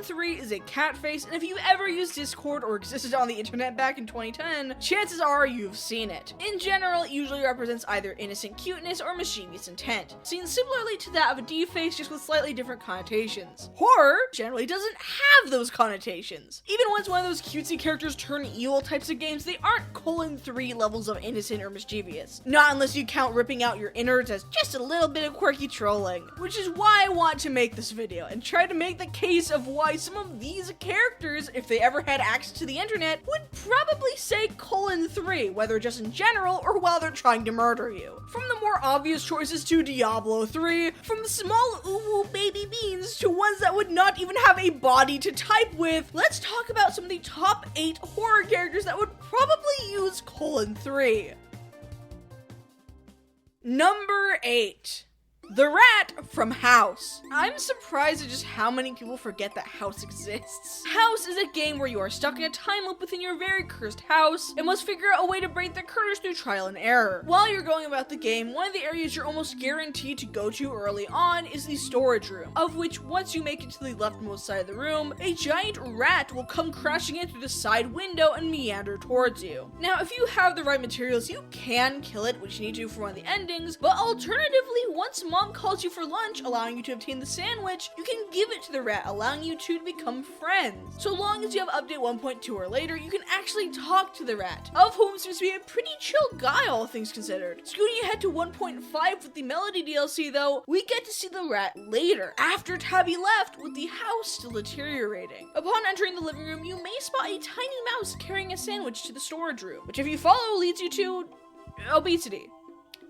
3 is a cat face, and if you've ever used Discord or existed on the internet back in 2010, chances are you've seen it. In general, it usually represents either innocent cuteness or mischievous intent, seen similarly to that of a D face, just with slightly different connotations. Horror generally doesn't have those connotations. Even when it's one of those cutesy characters turn evil types of games, they aren't :3 levels of innocent or mischievous. Not unless you count ripping out your innards as just a little bit of quirky trolling. Which is why I want to make this video, and try to make the case of why some of these characters, if they ever had access to the internet, would probably say :3, whether just in general or while they're trying to murder you. From the more obvious choices to Diablo 3, from the small uwu baby beans to ones that would not even have a body to type with, let's talk about some of the top 8 horror characters that would probably use :3. Number 8. The rat from House. I'm surprised at just how many people forget that House exists. House is a game where you are stuck in a time loop within your very cursed house and must figure out a way to break the curse through trial and error. While you're going about the game, one of the areas you're almost guaranteed to go to early on is the storage room, of which once you make it to the leftmost side of the room, a giant rat will come crashing in through the side window and meander towards you. Now, if you have the right materials, you can kill it, which you need to for one of the endings, but alternatively, once Mom calls you for lunch, allowing you to obtain the sandwich, you can give it to the rat, allowing you two to become friends. So long as you have update 1.2 or later, you can actually talk to the rat, of whom seems to be a pretty chill guy, all things considered. Scooting ahead to 1.5 with the Melody DLC though, we get to see the rat later, after Tabby left, with the house still deteriorating. Upon entering the living room, you may spot a tiny mouse carrying a sandwich to the storage room, which if you follow leads you to obesity.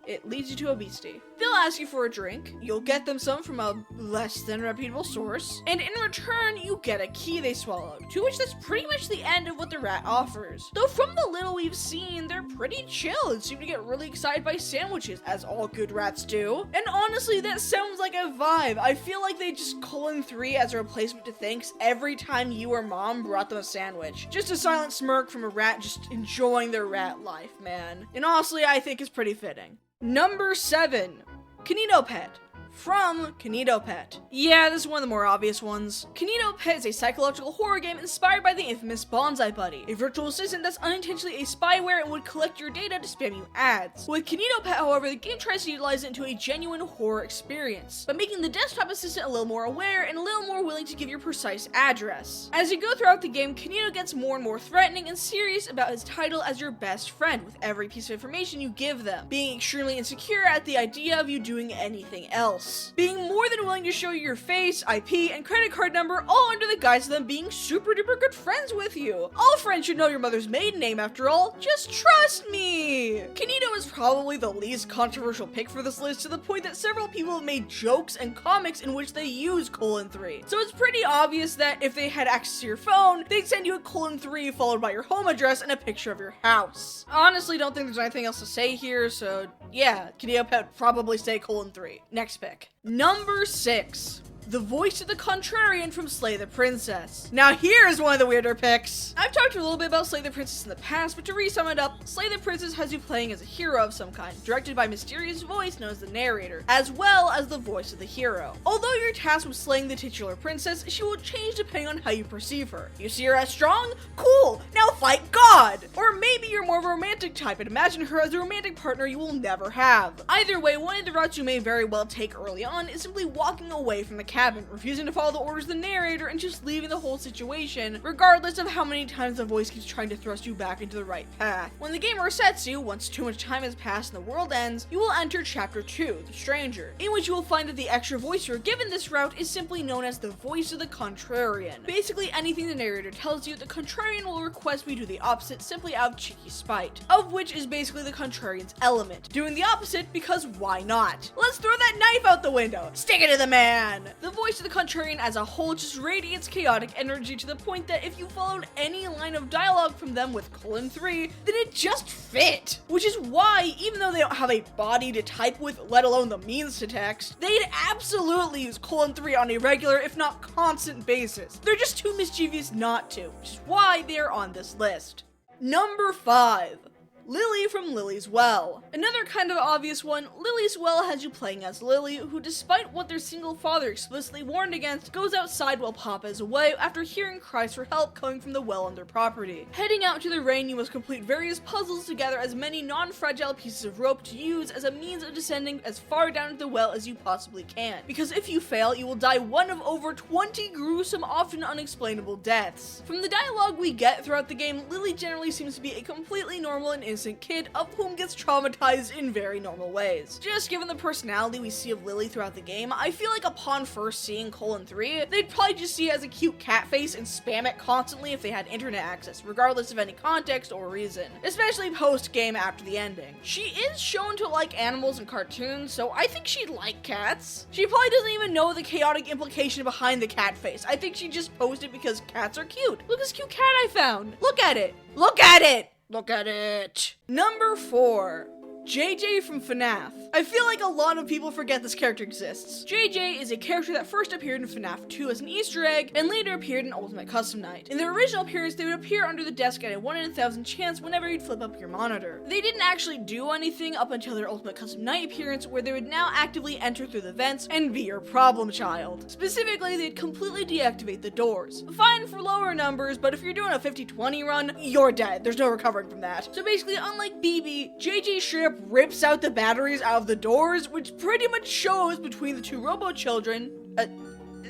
It leads you to obesity. They'll ask you for a drink, you'll get them some from a less than reputable source, and in return, you get a key they swallowed, to which that's pretty much the end of what the rat offers. Though from the little we've seen, they're pretty chill and seem to get really excited by sandwiches, as all good rats do. And honestly, that sounds like a vibe. I feel like they just :3 as a replacement to thanks every time you or Mom brought them a sandwich. Just a silent smirk from a rat just enjoying their rat life, man. And honestly, I think it's pretty fitting. Number 7. Kinetopet. From Kinetopet. Yeah, this is one of the more obvious ones. Kinetopet is a psychological horror game inspired by the infamous Bonsai Buddy, a virtual assistant that's unintentionally a spyware and would collect your data to spam you ads. With Kinetopet, however, the game tries to utilize it into a genuine horror experience, by making the desktop assistant a little more aware and a little more willing to give your precise address. As you go throughout the game, Kineto gets more and more threatening and serious about his title as your best friend with every piece of information you give them, being extremely insecure at the idea of you doing anything else. Being more than willing to show you your face, IP, and credit card number, all under the guise of them being super duper good friends with you. All friends should know your mother's maiden name after all, just trust me! Kineto is probably the least controversial pick for this list, to the point that several people have made jokes and comics in which they use :3. So it's pretty obvious that if they had access to your phone, they'd send you a :3 followed by your home address and a picture of your house. Honestly, don't think there's anything else to say here, so yeah, Kinetopet would probably say :3. Next pick. Number 6. The voice of the Contrarian from Slay the Princess. Now here's one of the weirder picks. I've talked a little bit about Slay the Princess in the past, but to re-sum it up, Slay the Princess has you playing as a hero of some kind, directed by a mysterious voice known as the narrator, as well as the voice of the hero. Although you're tasked with slaying the titular princess, she will change depending on how you perceive her. You see her as strong? Cool, now fight God! Or maybe you're more of a romantic type and imagine her as a romantic partner you will never have. Either way, one of the routes you may very well take early on is simply walking away from the cabin, refusing to follow the orders of the narrator, and just leaving the whole situation, regardless of how many times the voice keeps trying to thrust you back into the right path. When the game resets you, once too much time has passed and the world ends, you will enter Chapter 2, The Stranger, in which you will find that the extra voice you're given this route is simply known as the voice of the Contrarian. Basically, anything the narrator tells you, the Contrarian will request we do the opposite simply out of cheeky spite, of which is basically the Contrarian's element. Doing the opposite because why not? Let's throw that knife out the window! Stick it to the man! The voice of the Contrarian as a whole just radiates chaotic energy to the point that if you followed any line of dialogue from them with :3, then it just fit. Which is why, even though they don't have a body to type with, let alone the means to text, they'd absolutely use :3 on a regular, if not constant basis. They're just too mischievous not to, which is why they're on this list. Number 5. Lily from Lily's Well. Another kind of obvious one, Lily's Well has you playing as Lily, who despite what their single father explicitly warned against, goes outside while Papa is away after hearing cries for help coming from the well on their property. Heading out to the rain, you must complete various puzzles to gather as many non-fragile pieces of rope to use as a means of descending as far down into the well as you possibly can. Because if you fail, you will die one of over 20 gruesome, often unexplainable deaths. From the dialogue we get throughout the game, Lily generally seems to be a completely normal and innocent kid, of whom gets traumatized in very normal ways. Just given the personality we see of Lily throughout the game, I feel like upon first seeing 3, they'd probably just see it as a cute cat face and spam it constantly if they had internet access, regardless of any context or reason, especially post-game after the ending. She is shown to like animals and cartoons, so I think she'd like cats. She probably doesn't even know the chaotic implication behind the cat face. I think she just posted because cats are cute. Look at this cute cat I found. Look at it. Look at it. Look at it. Number 4. JJ from FNAF. I feel like a lot of people forget this character exists. JJ is a character that first appeared in FNAF 2 as an Easter egg, and later appeared in Ultimate Custom Night. In their original appearance, they would appear under the desk at a 1 in 1,000 chance whenever you'd flip up your monitor. They didn't actually do anything up until their Ultimate Custom Night appearance, where they would now actively enter through the vents and be your problem child. Specifically, they'd completely deactivate the doors. Fine for lower numbers, but if you're doing a 50-20 run, you're dead. There's no recovering from that. So basically, unlike BB, JJ straight up rips out the batteries out of the doors, which pretty much shows between the 2 robo-children,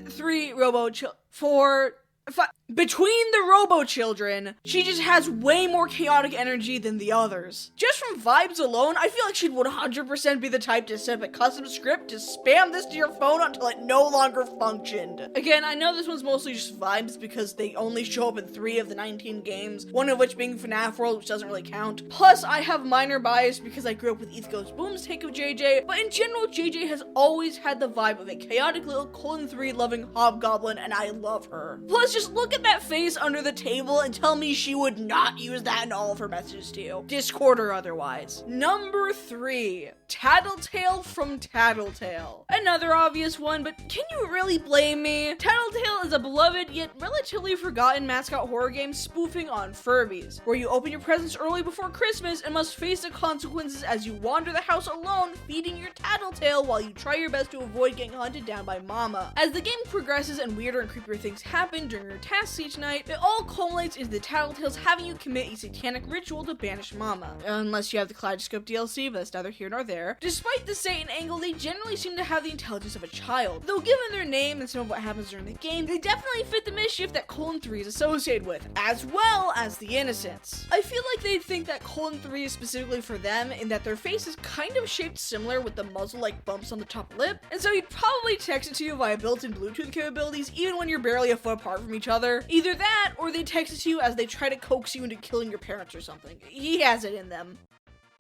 3 robo-children, 4, 5, between the robo-children, she just has way more chaotic energy than the others. Just from vibes alone, I feel like she'd 100% be the type to set up a custom script to spam this to your phone until it no longer functioned. Again, I know this one's mostly just vibes because they only show up in 3 of the 19 games, one of which being FNAF World, which doesn't really count. Plus, I have minor bias because I grew up with Eth Goes Boom's take of JJ, but in general, JJ has always had the vibe of a chaotic little 3 loving hobgoblin, and I love her. Plus, just look at that face under the table and tell me she would not use that in all of her messages to you, Discord or otherwise. Number 3, Tattletale from Tattletale. Another obvious one, but can you really blame me? Tattletale is a beloved yet relatively forgotten mascot horror game spoofing on Furbies, where you open your presents early before Christmas and must face the consequences as you wander the house alone, feeding your tattletale while you try your best to avoid getting hunted down by Mama. As the game progresses and weirder and creepier things happen during your tasks each night, it all culminates into the Tattletales having you commit a satanic ritual to banish Mama. Unless you have the Kaleidoscope DLC, but that's neither here nor there. Despite the Satan angle, they generally seem to have the intelligence of a child. Though given their name and some of what happens during the game, they definitely fit the mischief that 3 is associated with, as well as the innocence. I feel like they'd think that 3 is specifically for them in that their face is kind of shaped similar with the muzzle-like bumps on the top lip, and so he'd probably text it to you via built-in Bluetooth capabilities even when you're barely a foot apart from each other. Either that, or they text it to you as they try to coax you into killing your parents or something. He has it in them.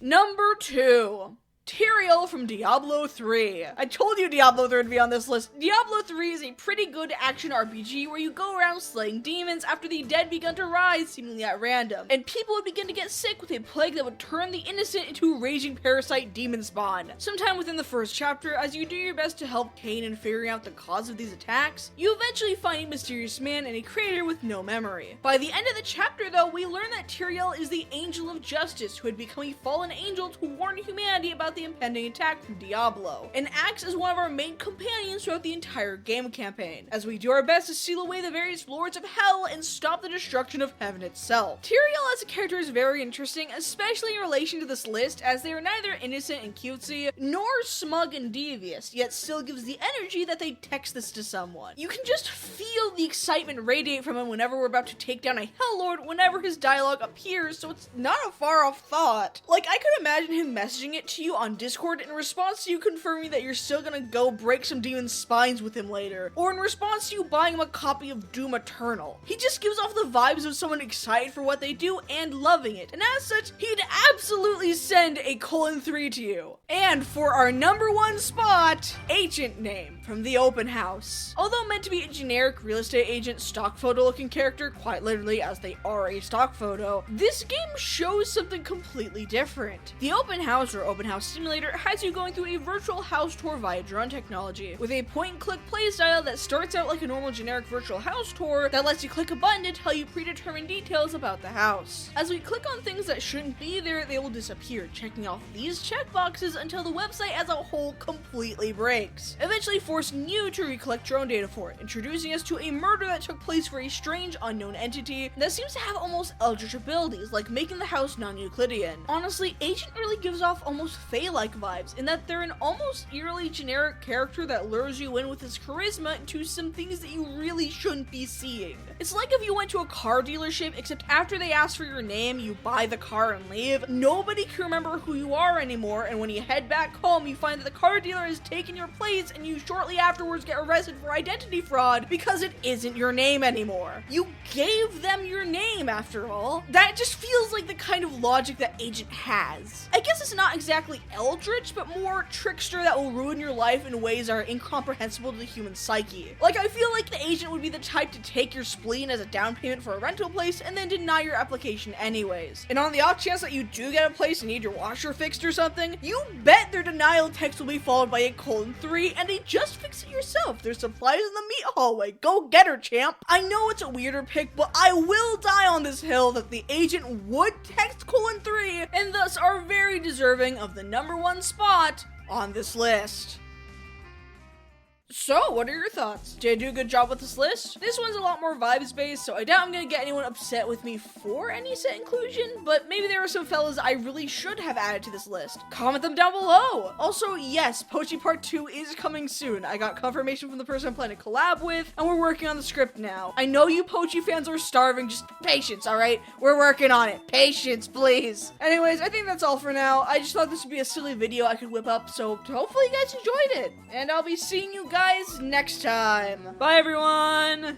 Number 2. Tyrael from Diablo 3. I told you Diablo 3 would be on this list. Diablo 3 is a pretty good action RPG where you go around slaying demons after the dead begun to rise seemingly at random, and people would begin to get sick with a plague that would turn the innocent into a raging parasite demon spawn. Sometime within the first chapter, as you do your best to help Cain in figuring out the cause of these attacks, you eventually find a mysterious man and a creator with no memory. By the end of the chapter though, we learn that Tyrael is the Angel of Justice who had become a fallen angel to warn humanity about the impending attack from Diablo, and acts as one of our main companions throughout the entire game campaign, as we do our best to seal away the various lords of hell and stop the destruction of heaven itself. Tyrael as a character is very interesting, especially in relation to this list, as they are neither innocent and cutesy, nor smug and devious, yet still gives the energy that they text this to someone. You can just feel the excitement radiate from him whenever we're about to take down a hell lord whenever his dialogue appears, so it's not a far off thought. Like, I could imagine him messaging it to you on Discord in response to you confirming that you're still gonna go break some demon's spines with him later, or in response to you buying him a copy of Doom Eternal. He just gives off the vibes of someone excited for what they do and loving it, and as such, he'd absolutely send a 3 to you. And for our number 1 spot, Agent Name from the Open House. Although meant to be a generic real estate agent stock photo looking character, quite literally as they are a stock photo, this game shows something completely different. The Open House, or Open House simulator has you going through a virtual house tour via drone technology, with a point-and-click playstyle that starts out like a normal generic virtual house tour that lets you click a button to tell you predetermined details about the house. As we click on things that shouldn't be there, they will disappear, checking off these checkboxes until the website as a whole completely breaks, eventually forcing you to recollect drone data for it, introducing us to a murder that took place for a strange unknown entity that seems to have almost eldritch abilities, like making the house non-Euclidean. Honestly, Agent really gives off almost Fae-like vibes, in that they're an almost eerily generic character that lures you in with his charisma into some things that you really shouldn't be seeing. It's like if you went to a car dealership, except after they ask for your name, you buy the car and leave. Nobody can remember who you are anymore, and when you head back home, you find that the car dealer has taken your place, and you shortly afterwards get arrested for identity fraud because it isn't your name anymore. You gave them your name, after all. That just feels like the kind of logic that Agent has. I guess it's not exactly eldritch, but more trickster that will ruin your life in ways that are incomprehensible to the human psyche. Like, I feel like the Agent would be the type to take your spleen as a down payment for a rental place and then deny your application anyways. And on the off chance that you do get a place and need your washer fixed or something, you bet their denial text will be followed by a :3 and a just fix it yourself. There's supplies in the meat hallway. Go get her, champ. I know it's a weirder pick, but I will die on this hill that the Agent would text :3 and thus are very deserving of the #1 spot on this list. So, what are your thoughts? Did I do a good job with this list? This one's a lot more vibes based, so I doubt I'm gonna get anyone upset with me for any set inclusion, but maybe there are some fellas I really should have added to this list. Comment them down below! Also, yes, Pochi Part 2 is coming soon. I got confirmation from the person I'm planning to collab with, and we're working on the script now. I know you Pochi fans are starving, just patience, alright? We're working on it. Patience, please. Anyways, I think that's all for now. I just thought this would be a silly video I could whip up, so hopefully you guys enjoyed it. And I'll be seeing you guys next time. Bye, everyone!